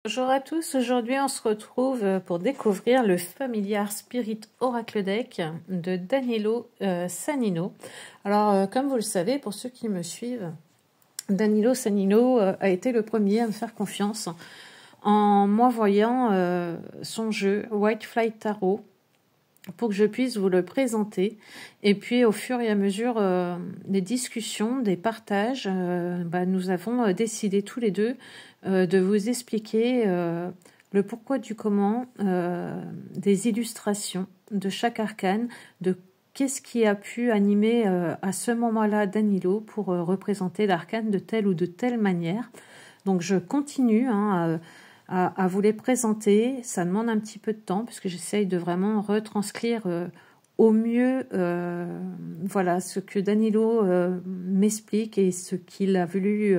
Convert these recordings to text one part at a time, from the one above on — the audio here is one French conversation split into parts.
Bonjour à tous, aujourd'hui on se retrouve pour découvrir le Familiar Spirit Oracle Deck de Danilo Sannino. Alors comme vous le savez, pour ceux qui me suivent, Danilo Sannino a été le premier à me faire confiance en m'envoyant son jeu White Flight Tarot pour que je puisse vous le présenter. Et puis au fur et à mesure des discussions, des partages, nous avons décidé tous les deux de vous expliquer le pourquoi du comment des illustrations de chaque arcane, de qu'est-ce qui a pu animer à ce moment-là Danilo pour représenter l'arcane de telle ou de telle manière. Donc je continue à vous les présenter. Ça demande un petit peu de temps puisque j'essaye de vraiment retranscrire au mieux voilà, ce que Danilo m'explique et ce qu'il a voulu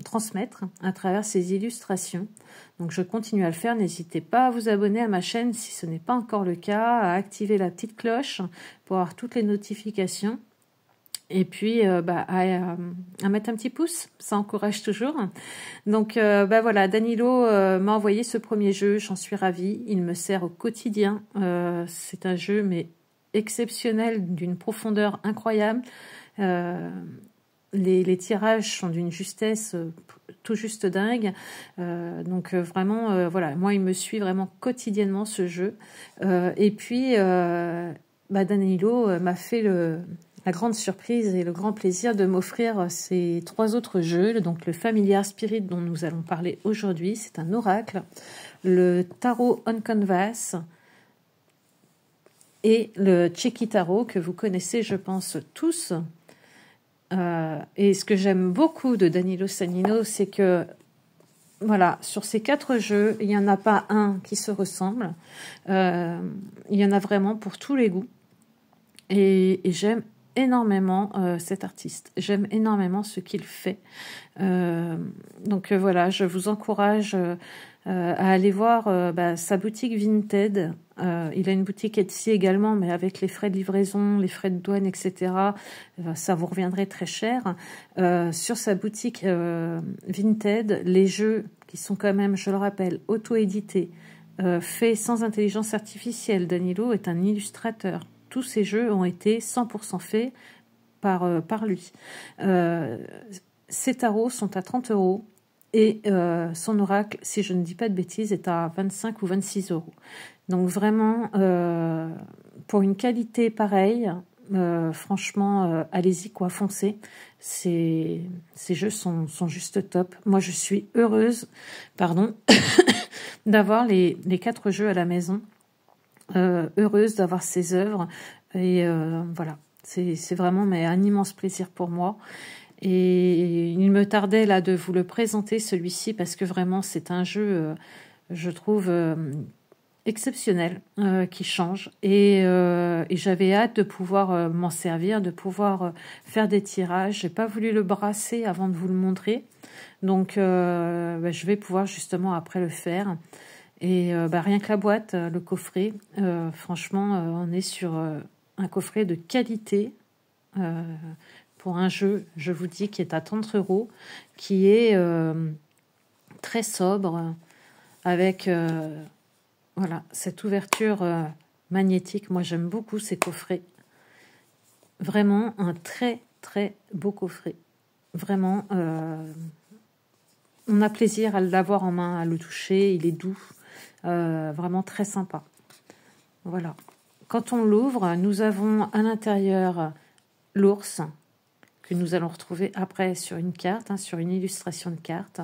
transmettre à travers ces illustrations. Donc je continue à le faire. N'hésitez pas à vous abonner à ma chaîne si ce n'est pas encore le cas, à activer la petite cloche pour avoir toutes les notifications. Et puis à mettre un petit pouce, ça encourage toujours. Donc voilà, Danilo m'a envoyé ce premier jeu, j'en suis ravie, il me sert au quotidien. C'est un jeu mais exceptionnel, d'une profondeur incroyable. Les tirages sont d'une justesse tout juste dingue. Donc vraiment, voilà, moi il me suit vraiment quotidiennement ce jeu. Et puis Danilo m'a fait la grande surprise et le grand plaisir de m'offrir ces trois autres jeux. Donc le Familiar Spirit dont nous allons parler aujourd'hui, c'est un oracle. Le Tarot on Canvas et le Checky Tarot que vous connaissez, je pense, tous. Et ce que j'aime beaucoup de Danilo Sannino, c'est que voilà, sur ces quatre jeux, il n'y en a pas un qui se ressemble. Il y en a vraiment pour tous les goûts. Et j'aime énormément cet artiste. J'aime énormément ce qu'il fait. Donc voilà, je vous encourage à aller voir sa boutique Vinted. Il a une boutique Etsy également, mais avec les frais de livraison, les frais de douane, etc., ça vous reviendrait très cher. Sur sa boutique Vinted, les jeux qui sont quand même, je le rappelle, auto-édités, faits sans intelligence artificielle. Danilo est un illustrateur. Tous ces jeux ont été 100% faits par lui. Ses tarots sont à 30 € et son oracle, si je ne dis pas de bêtises, est à 25 ou 26 €. Donc vraiment, pour une qualité pareille, franchement, allez-y, quoi, foncez. Ces jeux sont juste top. Moi, je suis heureuse, d'avoir les 4 jeux à la maison. Heureuse d'avoir ces œuvres et voilà, c'est vraiment un immense plaisir pour moi. Et il me tardait là de vous le présenter, celui-ci, parce que vraiment c'est un jeu, je trouve, exceptionnel, qui change. Et j'avais hâte de pouvoir m'en servir, de pouvoir faire des tirages. J'ai pas voulu le brasser avant de vous le montrer, donc je vais pouvoir justement après le faire. Et rien que la boîte, le coffret, franchement, on est sur un coffret de qualité pour un jeu, je vous dis, qui est à 30 €, qui est très sobre, avec voilà, cette ouverture magnétique. Moi, j'aime beaucoup ces coffrets. Vraiment un très, très beau coffret. Vraiment, on a plaisir à l'avoir en main, à le toucher, il est doux. Vraiment très sympa. Voilà. Quand on l'ouvre, nous avons à l'intérieur l'ours que nous allons retrouver après sur une carte, sur une illustration de carte.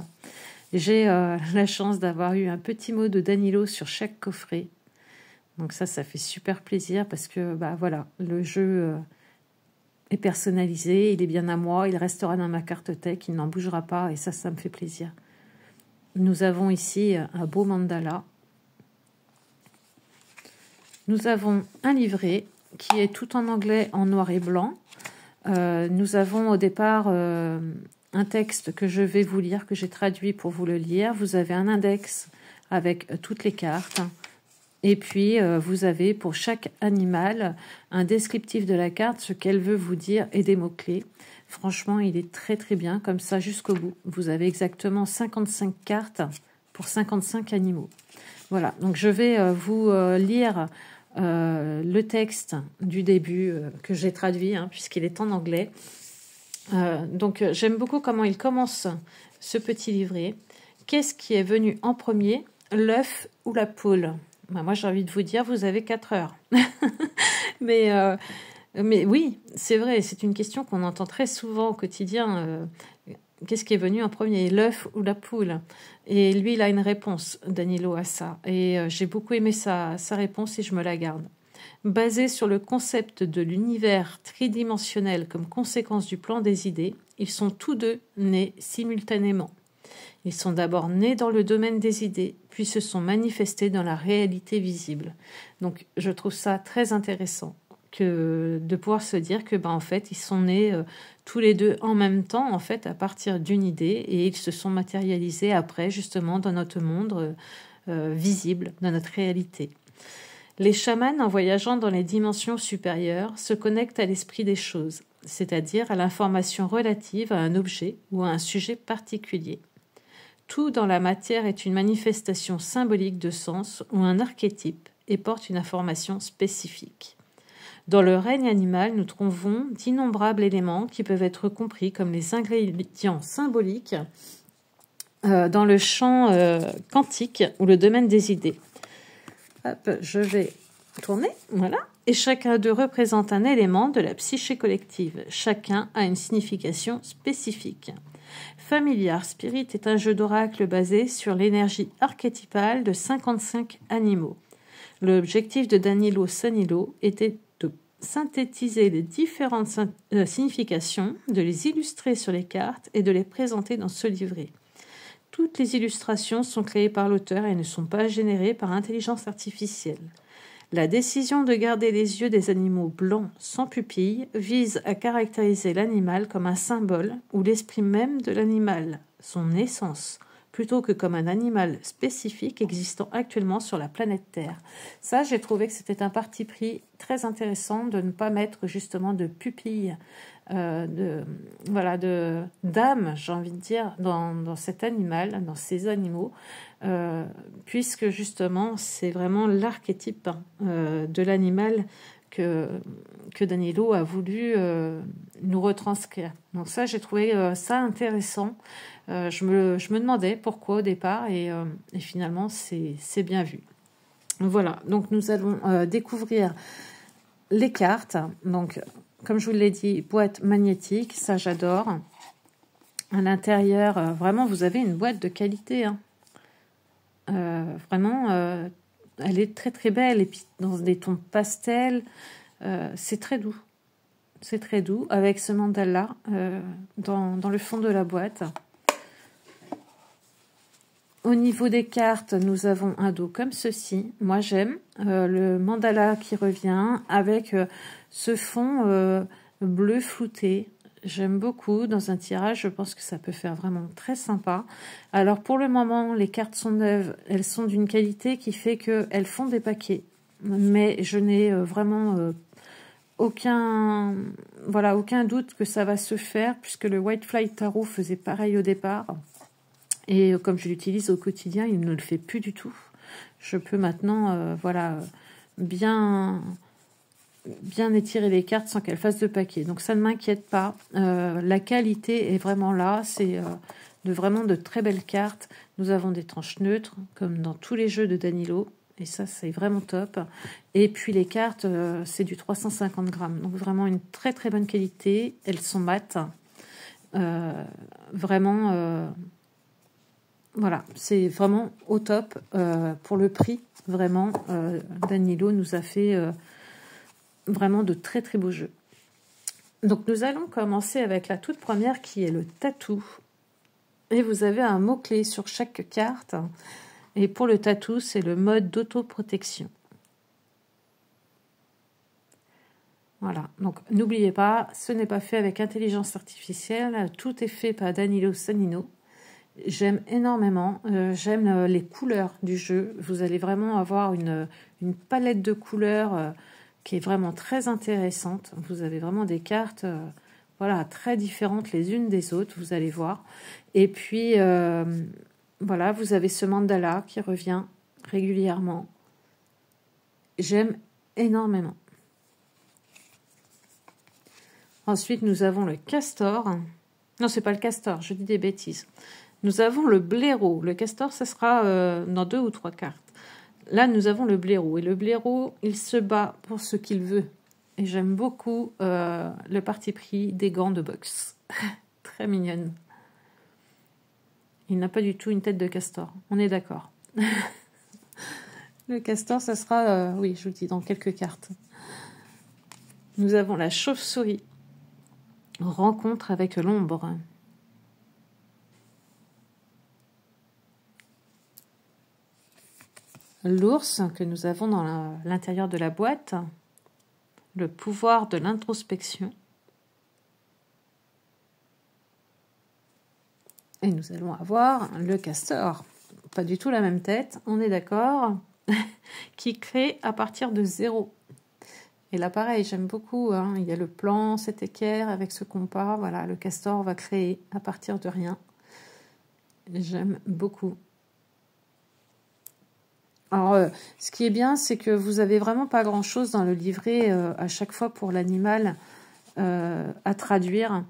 J'ai la chance d'avoir eu un petit mot de Danilo sur chaque coffret. Donc ça fait super plaisir parce que voilà, le jeu est personnalisé, il est bien à moi, il restera dans ma cartothèque, il n'en bougera pas et ça me fait plaisir. Nous avons ici un beau mandala. Nous avons un livret qui est tout en anglais, en noir et blanc. Nous avons au départ un texte que je vais vous lire, que j'ai traduit pour vous le lire. Vous avez un index avec toutes les cartes. Et puis, vous avez pour chaque animal un descriptif de la carte, ce qu'elle veut vous dire et des mots-clés. Franchement, il est très très bien, comme ça jusqu'au bout. Vous avez exactement 55 cartes pour 55 animaux. Voilà, donc je vais vous lire le texte du début que j'ai traduit, hein, puisqu'il est en anglais. Donc j'aime beaucoup comment il commence ce petit livret. Qu'est-ce qui est venu en premier, l'œuf ou la poule? Ben, moi j'ai envie de vous dire, vous avez 4 heures. Mais oui, c'est vrai, c'est une question qu'on entend très souvent au quotidien. Qu'est-ce qui est venu en premier, l'œuf ou la poule? Et lui, il a une réponse, Danilo, à ça. Et j'ai beaucoup aimé sa réponse et je me la garde. Basé sur le concept de l'univers tridimensionnel comme conséquence du plan des idées, ils sont tous deux nés simultanément. Ils sont d'abord nés dans le domaine des idées, puis se sont manifestés dans la réalité visible. Donc, je trouve ça très intéressant que de pouvoir se dire que, en fait, ils sont nés tous les deux en même temps, en fait, à partir d'une idée, et ils se sont matérialisés après, justement, dans notre monde visible, dans notre réalité. Les chamans, en voyageant dans les dimensions supérieures, se connectent à l'esprit des choses, c'est-à-dire à l'information relative à un objet ou à un sujet particulier. Tout dans la matière est une manifestation symbolique de sens ou un archétype et porte une information spécifique. Dans le règne animal, nous trouvons d'innombrables éléments qui peuvent être compris comme les ingrédients symboliques dans le champ quantique ou le domaine des idées. Hop, je vais tourner, voilà. Et chacun d'eux représente un élément de la psyché collective. Chacun a une signification spécifique. Familiar Spirit est un jeu d'oracle basé sur l'énergie archétypale de 55 animaux. L'objectif de Danilo Sanilo était de synthétiser les différentes significations, de les illustrer sur les cartes et de les présenter dans ce livret. Toutes les illustrations sont créées par l'auteur et ne sont pas générées par intelligence artificielle. La décision de garder les yeux des animaux blancs sans pupilles vise à caractériser l'animal comme un symbole ou l'esprit même de l'animal, son essence, plutôt que comme un animal spécifique existant actuellement sur la planète Terre. Ça, j'ai trouvé que c'était un parti pris très intéressant de ne pas mettre justement de pupilles, d'âme, j'ai envie de dire, dans cet animal, dans ces animaux, puisque justement c'est vraiment l'archétype de l'animal que Danilo a voulu nous retranscrire. Donc ça, j'ai trouvé ça intéressant. Je me demandais pourquoi au départ et finalement c'est bien vu. Voilà, donc nous allons découvrir les cartes. Donc comme je vous l'ai dit, boîte magnétique, ça j'adore. À l'intérieur, vraiment vous avez une boîte de qualité, hein. Vraiment, elle est très très belle et puis dans des tons pastels, c'est très doux. C'est très doux avec ce mandala dans le fond de la boîte. Au niveau des cartes, nous avons un dos comme ceci. Moi, j'aime le mandala qui revient avec ce fond bleu flouté. J'aime beaucoup. Dans un tirage, je pense que ça peut faire vraiment très sympa. Alors, pour le moment, les cartes sont neuves. Elles sont d'une qualité qui fait qu'elles font des paquets. Mais je n'ai vraiment aucun doute que ça va se faire, puisque le White Fly Tarot faisait pareil au départ. Et comme je l'utilise au quotidien, il ne le fait plus du tout. Je peux maintenant bien étirer les cartes sans qu'elles fassent de paquet. Donc ça ne m'inquiète pas. La qualité est vraiment là. C'est vraiment de très belles cartes. Nous avons des tranches neutres, comme dans tous les jeux de Danilo. Et ça, c'est vraiment top. Et puis les cartes, c'est du 350 grammes. Donc vraiment une très très bonne qualité. Elles sont mates. Voilà, c'est vraiment au top pour le prix. Vraiment, Danilo nous a fait vraiment de très très beaux jeux. Donc nous allons commencer avec la toute première qui est le tatou. Et vous avez un mot-clé sur chaque carte. Et pour le tatou, c'est le mode d'autoprotection. Voilà, donc n'oubliez pas, ce n'est pas fait avec intelligence artificielle. Tout est fait par Danilo Sanino. J'aime énormément, j'aime les couleurs du jeu. Vous allez vraiment avoir une palette de couleurs qui est vraiment très intéressante. Vous avez vraiment des cartes voilà, très différentes les unes des autres, vous allez voir. Et puis, voilà, vous avez ce mandala qui revient régulièrement. J'aime énormément. Ensuite, nous avons le castor. Non, c'est pas le castor, je dis des bêtises. Nous avons le blaireau. Le castor, ça sera dans 2 ou 3 cartes. Là, nous avons le blaireau. Et le blaireau, il se bat pour ce qu'il veut. Et j'aime beaucoup le parti pris des gants de boxe. Très mignonne. Il n'a pas du tout une tête de castor. On est d'accord. Le castor, ça sera, oui, je vous dis, dans quelques cartes. Nous avons la chauve-souris. Rencontre avec l'ombre. L'ours que nous avons dans l'intérieur de la boîte. Le pouvoir de l'introspection. Et nous allons avoir le castor. Pas du tout la même tête, on est d'accord. Qui crée à partir de 0. Et là, pareil, j'aime beaucoup. Hein. Il y a le plan, cet équerre avec ce compas. Voilà, le castor va créer à partir de rien. J'aime beaucoup. Alors, ce qui est bien, c'est que vous avez vraiment pas grand-chose dans le livret à chaque fois pour l'animal à traduire.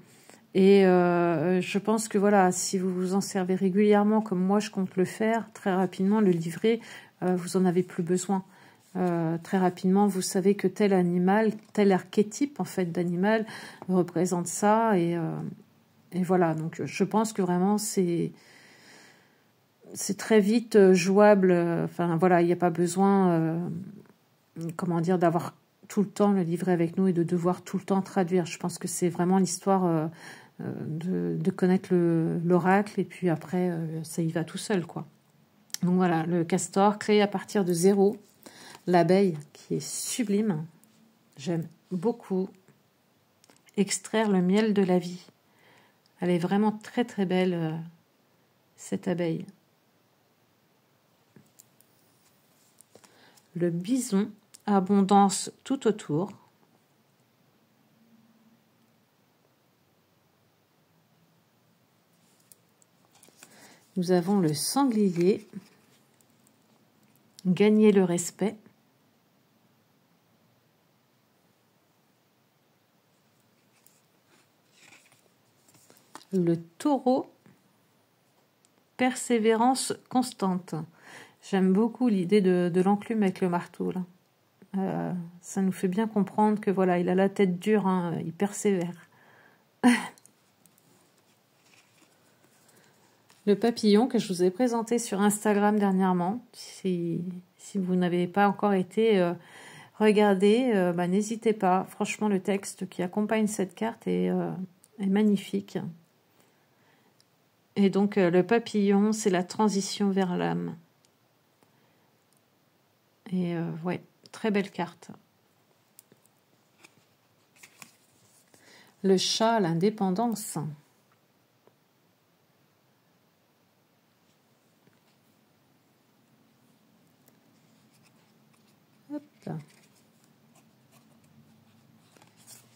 Et je pense que voilà, si vous vous en servez régulièrement, comme moi je compte le faire, très rapidement, le livret, vous en avez plus besoin. Très rapidement, vous savez que tel animal, tel archétype en fait d'animal représente ça. Et voilà, donc je pense que vraiment c'est très vite jouable. Enfin voilà, il n'y a pas besoin, comment dire, d'avoir tout le temps le livret avec nous et de devoir tout le temps traduire. Je pense que c'est vraiment l'histoire de connaître l'oracle et puis après ça y va tout seul quoi. Donc voilà, le castor créé à partir de 0, l'abeille qui est sublime, j'aime beaucoup. Extraire le miel de la vie, elle est vraiment très très belle cette abeille. Le bison, abondance tout autour. Nous avons le sanglier, gagner le respect. Le taureau, persévérance constante. J'aime beaucoup l'idée de l'enclume avec le marteau. Là. Ça nous fait bien comprendre que voilà, il a la tête dure, hein, il persévère. Le papillon que je vous ai présenté sur Instagram dernièrement. Si vous n'avez pas encore été regardé, n'hésitez pas. Franchement, le texte qui accompagne cette carte est magnifique. Et donc, le papillon, c'est la transition vers l'âme. Et ouais, très belle carte. Le chat, l'indépendance.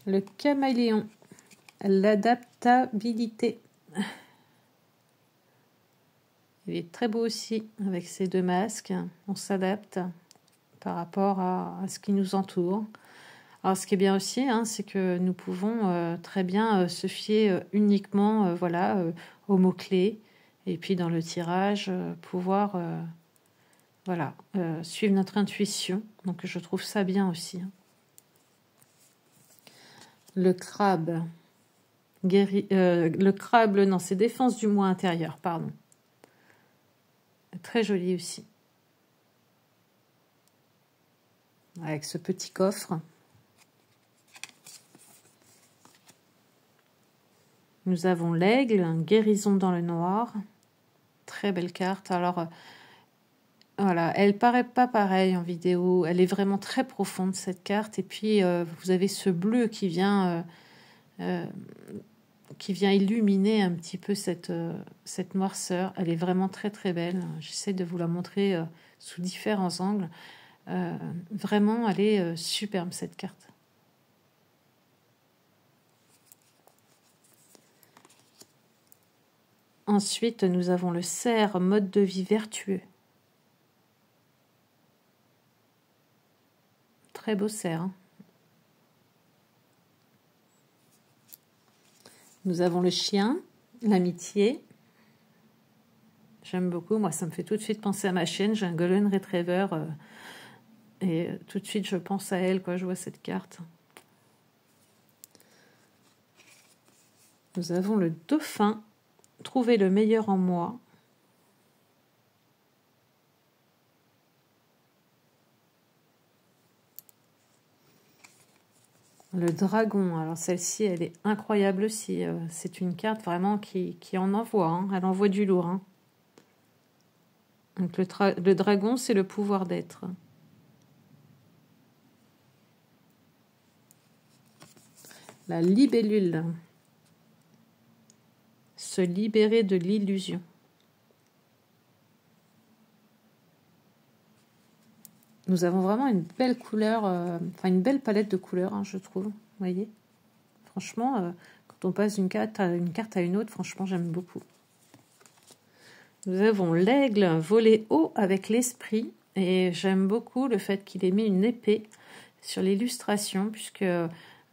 Le caméléon, l'adaptabilité. Il est très beau aussi avec ces 2 masques. On s'adapte par rapport à ce qui nous entoure. Alors ce qui est bien aussi, hein, c'est que nous pouvons très bien se fier uniquement aux mots-clés et puis dans le tirage pouvoir suivre notre intuition. Donc je trouve ça bien aussi. Le crabe. Le crabe, non, c'est défense du moi intérieur, pardon. Très joli aussi. Avec ce petit coffre. Nous avons l'aigle, guérison dans le noir. Très belle carte. Alors, voilà, elle paraît pas pareille en vidéo. Elle est vraiment très profonde, cette carte. Et puis, vous avez ce bleu qui vient illuminer un petit peu cette noirceur. Elle est vraiment très, très belle. J'essaie de vous la montrer sous différents angles. Vraiment, elle est superbe, cette carte. Ensuite, nous avons le cerf, mode de vie vertueux. Très beau cerf. Hein. Nous avons le chien, l'amitié. J'aime beaucoup. Moi, ça me fait tout de suite penser à ma chienne. J'ai un Golden Retriever. Et tout de suite, je pense à elle quand je vois cette carte. Nous avons le dauphin. Trouver le meilleur en moi. Le dragon, alors celle-ci, elle est incroyable aussi. C'est une carte vraiment qui en envoie. Hein. Elle envoie du lourd. Hein. Donc le dragon, c'est le pouvoir d'être. La libellule. Se libérer de l'illusion. Nous avons vraiment une belle couleur, enfin une belle palette de couleurs, hein, je trouve. Vous voyez, franchement, quand on passe d'une carte à une autre, franchement, j'aime beaucoup. Nous avons l'aigle volé haut avec l'esprit, et j'aime beaucoup le fait qu'il ait mis une épée sur l'illustration, puisque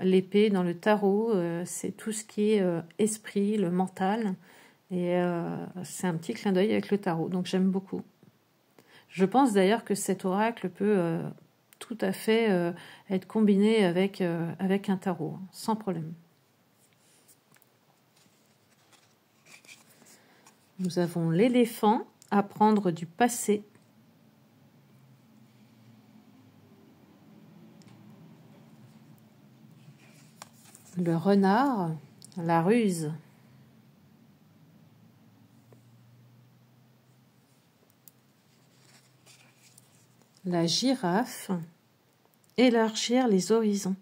l'épée dans le tarot, c'est tout ce qui est esprit, le mental, et c'est un petit clin d'œil avec le tarot, donc j'aime beaucoup. Je pense d'ailleurs que cet oracle peut tout à fait être combiné avec un tarot, sans problème. Nous avons l'éléphant, apprendre du passé. Le renard, la ruse. La girafe, élargir les horizons.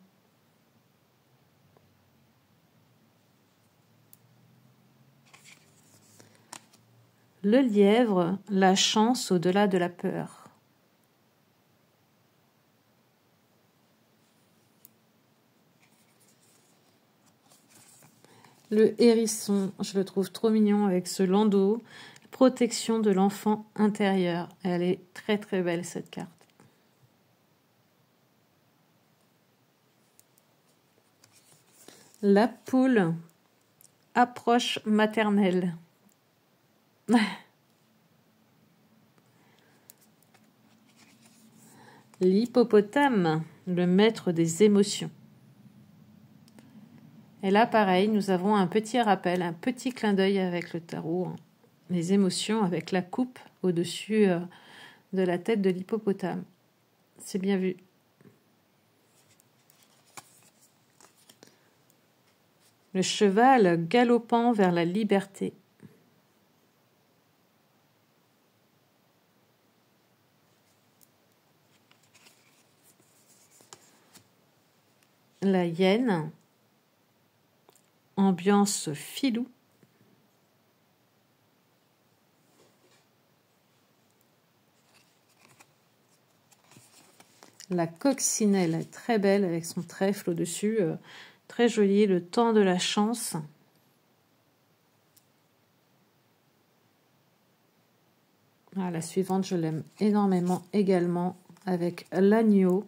Le lièvre, la chance au-delà de la peur. Le hérisson, je le trouve trop mignon avec ce landau. Protection de l'enfant intérieur. Elle est très très belle cette carte. La poule, approche maternelle. L'hippopotame, le maître des émotions. Et là, pareil, nous avons un petit rappel, un petit clin d'œil avec le tarot. Hein. Les émotions avec la coupe au-dessus de la tête de l'hippopotame. C'est bien vu. Le cheval galopant vers la liberté. La hyène, ambiance filou. La coccinelle est très belle avec son trèfle au-dessus, très joli, le temps de la chance. Ah, la suivante, je l'aime énormément également avec l'agneau,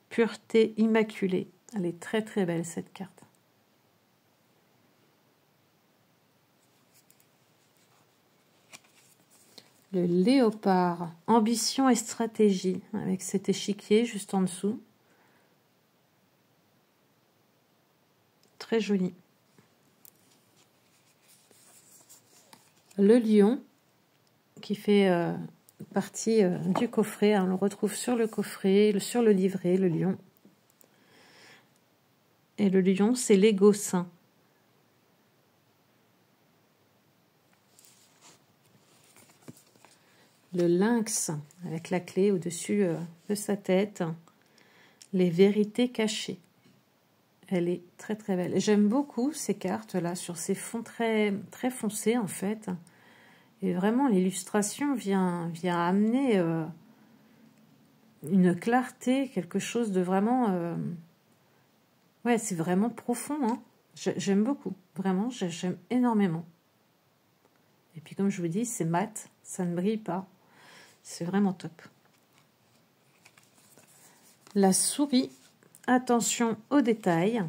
pureté immaculée. Elle est très très belle cette carte. Le léopard, ambition et stratégie, avec cet échiquier juste en dessous. Très joli. Le lion, qui fait partie du coffret. On le retrouve sur le coffret, sur le livret, le lion. Et le lion, c'est l'ego saint. Le lynx, avec la clé au-dessus de sa tête. Les vérités cachées. Elle est très très belle. J'aime beaucoup ces cartes-là, sur ces fonds très, très foncés en fait. Et vraiment, l'illustration vient amener une clarté, quelque chose de vraiment... ouais, c'est vraiment profond. Hein. J'aime beaucoup. Vraiment, j'aime énormément. Et puis comme je vous dis, c'est mat, ça ne brille pas. C'est vraiment top. La souris, attention aux détails.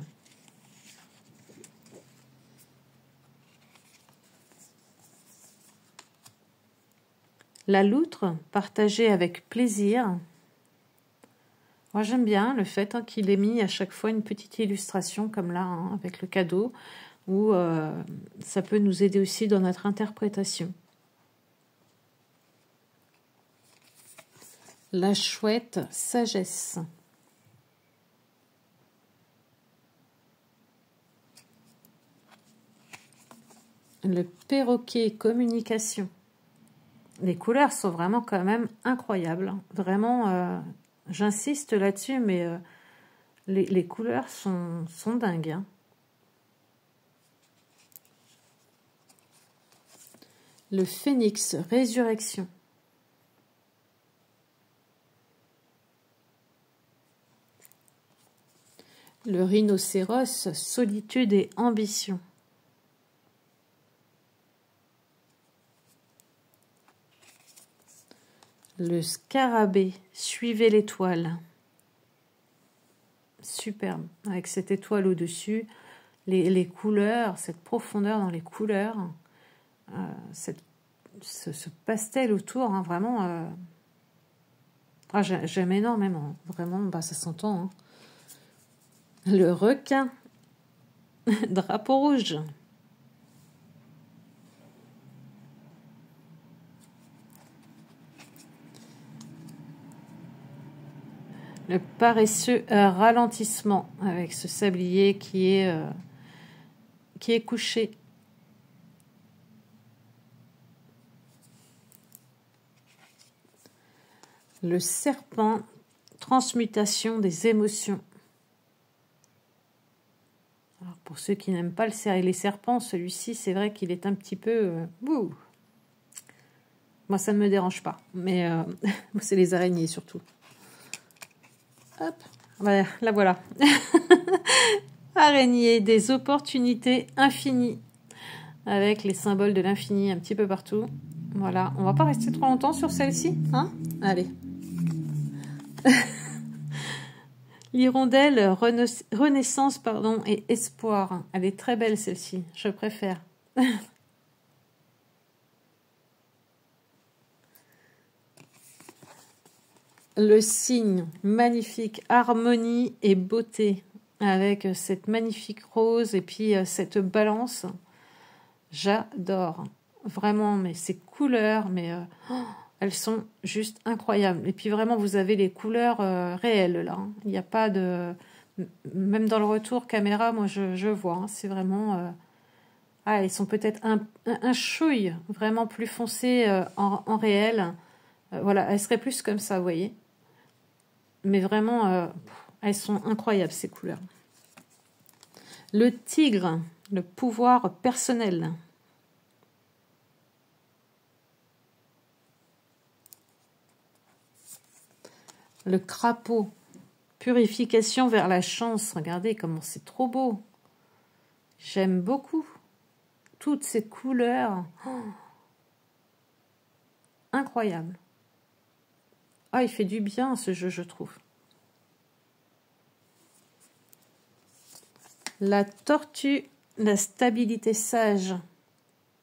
La loutre, partagée avec plaisir. Moi, j'aime bien le fait qu'il ait mis à chaque fois une petite illustration comme là, avec le cadeau, où ça peut nous aider aussi dans notre interprétation. La chouette sagesse. Le perroquet communication. Les couleurs sont vraiment quand même incroyables. Vraiment, j'insiste là-dessus, mais les couleurs sont dingues. Hein. Le phénix résurrection. Le rhinocéros solitude et ambition. Le scarabée, suivez l'étoile. Superbe, avec cette étoile au-dessus, les couleurs, cette profondeur dans les couleurs, ce pastel autour, hein, vraiment, j'aime énormément, vraiment, bah, ça s'entend. Hein. Le requin, drapeau rouge. Le paresseux ralentissement avec ce sablier qui est couché. Le serpent, transmutation des émotions. Alors pour ceux qui n'aiment pas les serpents, celui-ci, c'est vrai qu'il est un petit peu... Moi, ça ne me dérange pas, mais c'est les araignées surtout. Hop, la voilà. Araignée des opportunités infinies. Avec les symboles de l'infini un petit peu partout. Voilà, on va pas rester trop longtemps sur celle-ci. Hein, allez. L'hirondelle renaissance pardon, et espoir. Elle est très belle celle-ci, je préfère. Le cygne, magnifique, harmonie et beauté, avec cette magnifique rose et puis cette balance. J'adore, vraiment, mais ces couleurs, mais elles sont juste incroyables. Et puis vraiment, vous avez les couleurs réelles là. Hein. Il n'y a pas de... Même dans le retour caméra, moi je vois, hein, c'est vraiment... Ah, ils sont peut-être un chouille vraiment plus foncé en réel. Voilà, elles seraient plus comme ça, vous voyez. Mais vraiment, elles sont incroyables, ces couleurs. Le tigre, le pouvoir personnel. Le crapaud, purification vers la chance. Regardez comment c'est trop beau. J'aime beaucoup. Toutes ces couleurs. Oh, incroyable. Ah, il fait du bien ce jeu, je trouve. La tortue, la stabilité sage.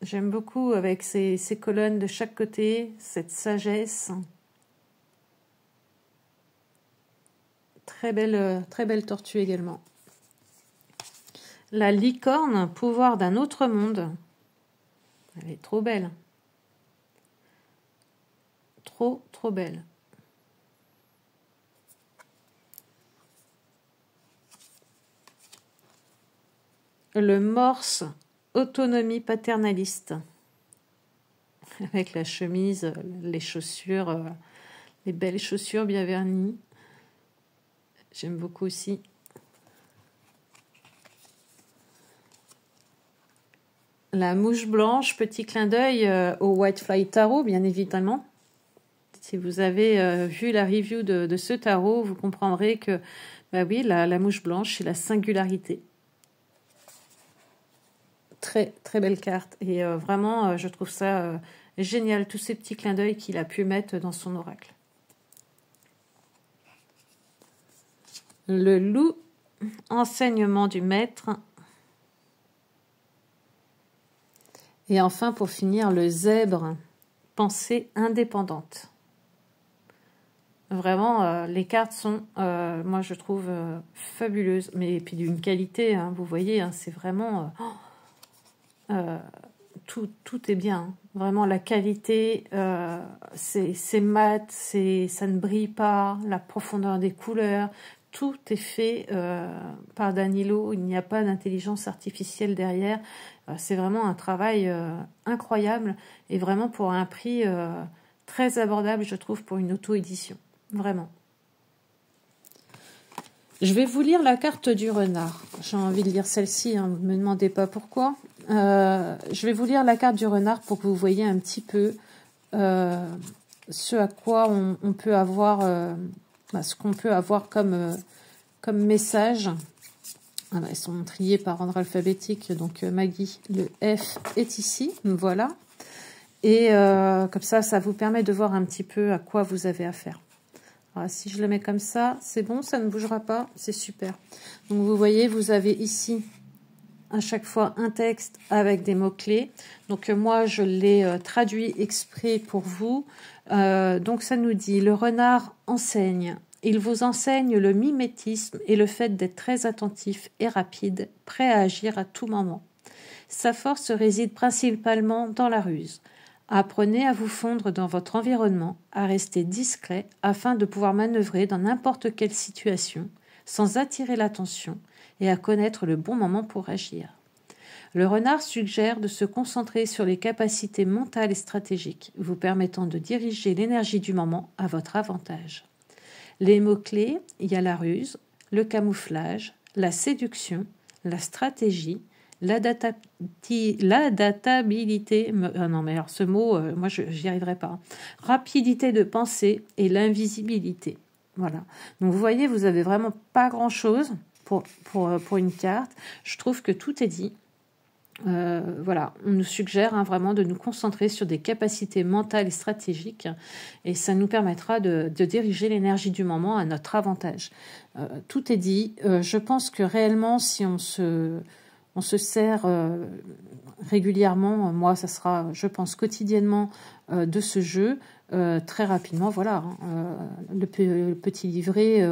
J'aime beaucoup avec ces colonnes de chaque côté, cette sagesse. Très belle tortue également. La licorne, pouvoir d'un autre monde. Elle est trop belle. Trop belle. Le morse, autonomie paternaliste. Avec la chemise, les chaussures, les belles chaussures bien vernies. J'aime beaucoup aussi. La mouche blanche, petit clin d'œil au Whitefly Tarot, bien évidemment. Si vous avez vu la review de ce tarot, vous comprendrez que, bah oui, la mouche blanche, c'est la singularité. très très belle carte. Et vraiment, je trouve ça génial, tous ces petits clins d'œil qu'il a pu mettre dans son oracle. Le loup, enseignement du maître. Et enfin, pour finir, le zèbre, pensée indépendante. Vraiment, les cartes sont, moi je trouve, fabuleuses. Mais puis d'une qualité, hein, vous voyez, hein, c'est vraiment... tout est bien. Hein. Vraiment, la qualité, c'est mat, ça ne brille pas, la profondeur des couleurs, tout est fait par Danilo. Il n'y a pas d'intelligence artificielle derrière. C'est vraiment un travail incroyable et vraiment pour un prix très abordable, je trouve, pour une auto-édition. Vraiment. Je vais vous lire la carte du renard. J'ai envie de lire celle-ci, hein, vous ne me demandez pas pourquoi. Je vais vous lire la carte du renard pour que vous voyez un petit peu ce à quoi on peut avoir, ce qu'on peut avoir comme message. Voilà, ils sont triés par ordre alphabétique, donc Maggie, le F est ici, voilà. Et comme ça vous permet de voir un petit peu à quoi vous avez affaire. Alors, si je le mets comme ça, c'est bon, ça ne bougera pas, c'est super. Donc vous voyez, vous avez ici à chaque fois un texte avec des mots-clés. Donc moi, je l'ai traduit exprès pour vous. Donc ça nous dit, le renard enseigne. Il vous enseigne le mimétisme et le fait d'être très attentif et rapide, prêt à agir à tout moment. Sa force réside principalement dans la ruse. Apprenez à vous fondre dans votre environnement, à rester discret afin de pouvoir manœuvrer dans n'importe quelle situation sans attirer l'attention et à connaître le bon moment pour agir. Le renard suggère de se concentrer sur les capacités mentales et stratégiques, vous permettant de diriger l'énergie du moment à votre avantage. Les mots-clés, il y a la ruse, le camouflage, la séduction, la stratégie, l'adaptabilité, non mais alors ce mot, moi j'y arriverai pas, rapidité de pensée et l'invisibilité. Voilà. Donc vous voyez, vous avez vraiment pas grand-chose pour une carte. Je trouve que tout est dit. Voilà, on nous suggère vraiment de nous concentrer sur des capacités mentales et stratégiques et ça nous permettra de diriger l'énergie du moment à notre avantage. Tout est dit. Je pense que réellement, si on se sert régulièrement, moi ça sera, je pense, quotidiennement de ce jeu, très rapidement, voilà, le petit livret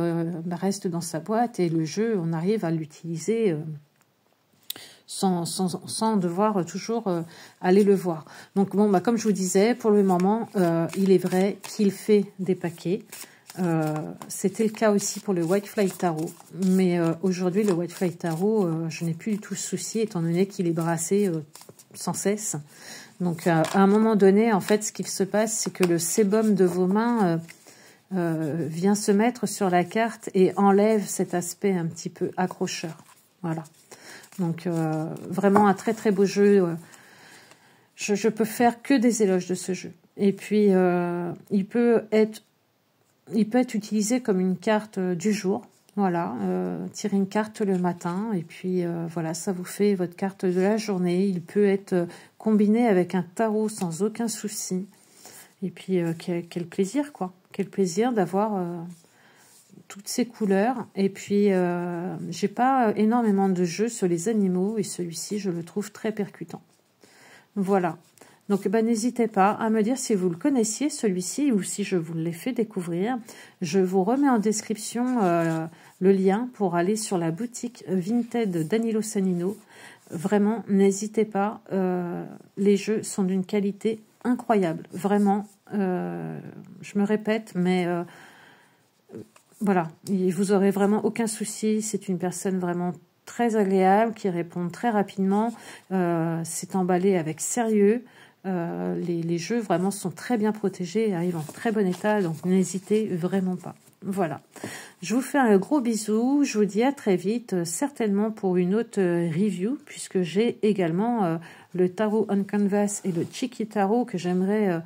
reste dans sa boîte et le jeu, on arrive à l'utiliser sans devoir toujours aller le voir. Donc bon, comme je vous disais, pour le moment, il est vrai qu'il fait des paquets. C'était le cas aussi pour le Whitefly Tarot, mais aujourd'hui le Whitefly Tarot, je n'ai plus du tout ce souci étant donné qu'il est brassé sans cesse. Donc à un moment donné, en fait, ce qu'il se passe, c'est que le sébum de vos mains vient se mettre sur la carte et enlève cet aspect un petit peu accrocheur. Voilà. Donc vraiment un très très beau jeu. Je peux faire que des éloges de ce jeu. Et puis il peut être utilisé comme une carte du jour. Voilà, tirez une carte le matin et puis voilà, ça vous fait votre carte de la journée. Il peut être combiné avec un tarot sans aucun souci. Et puis quel plaisir quoi, quel plaisir d'avoir toutes ces couleurs. Et puis j'ai pas énormément de jeux sur les animaux et celui-ci je le trouve très percutant. Voilà. Donc, n'hésitez pas à me dire si vous le connaissiez, celui-ci, ou si je vous l'ai fait découvrir. Je vous remets en description le lien pour aller sur la boutique Vinted Danilo Sannino. Vraiment, n'hésitez pas. Les jeux sont d'une qualité incroyable. Vraiment, je me répète, mais voilà, vous aurez vraiment aucun souci. C'est une personne vraiment très agréable qui répond très rapidement. C'est emballé avec sérieux. Les jeux vraiment sont très bien protégés et arrivent en très bon état, donc n'hésitez vraiment pas. Voilà, je vous fais un gros bisou, je vous dis à très vite, certainement pour une autre review, puisque j'ai également le tarot on canvas et le Cheeky Tarot que j'aimerais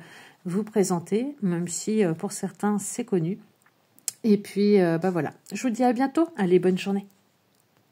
vous présenter, même si pour certains c'est connu. Et puis voilà, je vous dis à bientôt, allez, bonne journée.